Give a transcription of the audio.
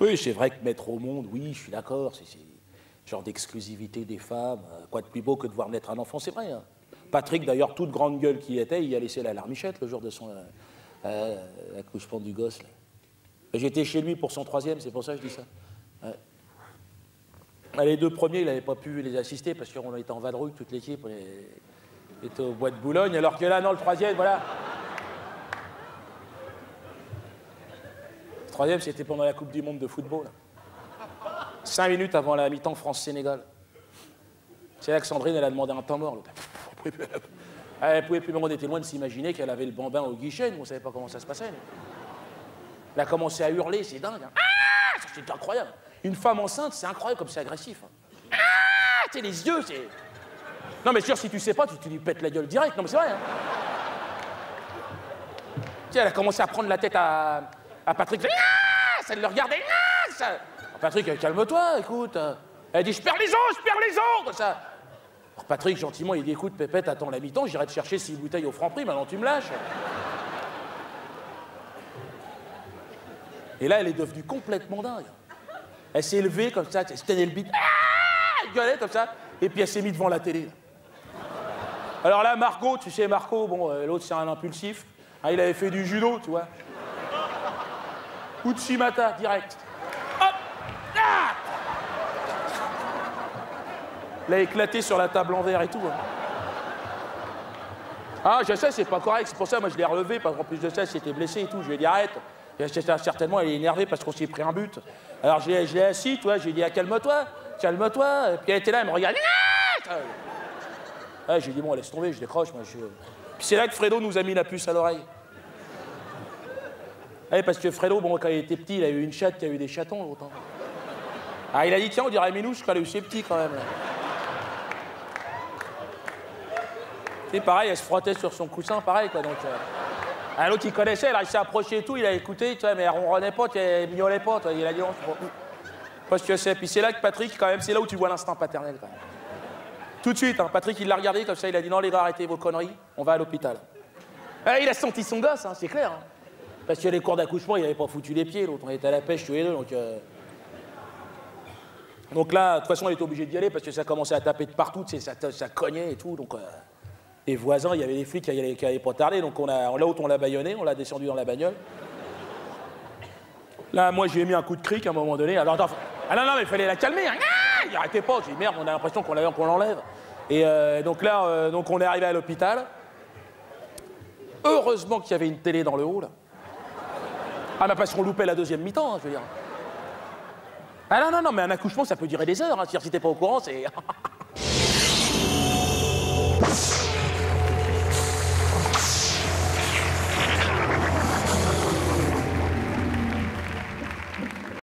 Oui, c'est vrai que mettre au monde, oui, je suis d'accord, c'est genre d'exclusivité des femmes. Quoi de plus beau que de voir naître un enfant, c'est vrai. Hein. Patrick, d'ailleurs, toute grande gueule qu'il était, il a laissé la larmichette le jour de son accouchement du gosse. J'étais chez lui pour son 3e, c'est pour ça que je dis ça. Ouais. Les 2 premiers, il n'avait pas pu les assister parce qu'on était en vadrouille, toute l'équipe. On était au bois de Boulogne, alors que là, non, le 3e, voilà. Le 3e, c'était pendant la Coupe du Monde de football. 5 minutes avant la mi-temps France-Sénégal. C'est là que Sandrine, elle a demandé un temps mort. Elle pouvait plus, mais on était loin de s'imaginer qu'elle avait le bambin au guichet, nous, on ne savait pas comment ça se passait. Elle a commencé à hurler, c'est dingue. Hein. Ah, c'est incroyable. Une femme enceinte, c'est incroyable comme c'est agressif. Hein. Ah, c'est les yeux, c'est... Non, mais sûr, si tu sais pas, tu lui pètes la gueule direct. Non, mais c'est vrai. Hein. Elle a commencé à prendre la tête à Patrick. Ah, ça le regardait. Ah, ça... Patrick, calme-toi, écoute. Elle dit, je perds les os, comme ça. Alors Patrick, gentiment, il dit, écoute, Pépette, attends la mi-temps, j'irai te chercher 6 bouteilles au Franprix, maintenant tu me lâches. Et là, elle est devenue complètement dingue. Elle s'est levée comme ça, elle se tenait le bide, elle gueulait comme ça, et puis elle s'est mise devant la télé. Alors là, Marco, tu sais, Marco, bon, l'autre c'est un impulsif, hein, il avait fait du judo, tu vois. Uchimata, direct. Hop, ah, il a éclaté sur la table en verre et tout. Hein. Ah, je sais, c'est pas correct, c'est pour ça, moi je l'ai relevé, parce qu'en plus de ça, c'était blessé et tout, je lui ai dit arrête. Et certainement, elle est énervée parce qu'on s'est pris un but. Alors, je l'ai assis, toi, j'ai dit, ah, calme-toi. Et puis elle était là, elle me regardait. Ah, j'ai dit, bon, laisse tomber, je décroche. Moi, Puis c'est là que Fredo nous a mis la puce à l'oreille. Ah, parce que Fredo, bon, quand il était petit, il a eu une chatte qui a eu des chatons, l'autre. Hein. Ah, il a dit, tiens, on dirait Minouche quand elle a eu ses petits, quand même. C'est pareil, elle se frottait sur son coussin, pareil, quoi, donc... Ah, l'autre, il connaissait, là, il s'est approché et tout, il a écouté, tu vois, mais elle ronronnait pas, elle miaulait pas, tu vois, il a dit, non, parce que c'est... Puis c'est là que Patrick, quand même, c'est là où tu vois l'instinct paternel, quand même. Tout de suite, hein, Patrick, il l'a regardé, comme ça, il a dit, non, les gars, arrêtez vos conneries, on va à l'hôpital. Ah, il a senti son gosse, hein, c'est clair, hein, parce que les cours d'accouchement, il avait pas foutu les pieds, l'autre, on était à la pêche tous les deux, donc... Donc là, de toute façon, on était obligé d'y aller, parce que ça commençait à taper de partout, tu sais, ça cognait et tout, donc... Les voisins, il y avait des flics qui allaient pas tarder, donc l'autre, on l'a bâillonné, on l'a descendu dans la bagnole. Là, moi, j'ai mis un coup de cric à un moment donné. Alors, attends, ah non, mais il fallait la calmer. Hein. Ah, il arrêtait pas. J'ai dit, merde, on a l'impression qu'on l'enlève. Et donc là, donc on est arrivé à l'hôpital. Heureusement qu'il y avait une télé dans le hall. Ah, mais parce qu'on loupait la 2e mi-temps, hein, je veux dire. Ah non, mais un accouchement, ça peut durer des heures. Hein. Si t'es pas au courant, c'est...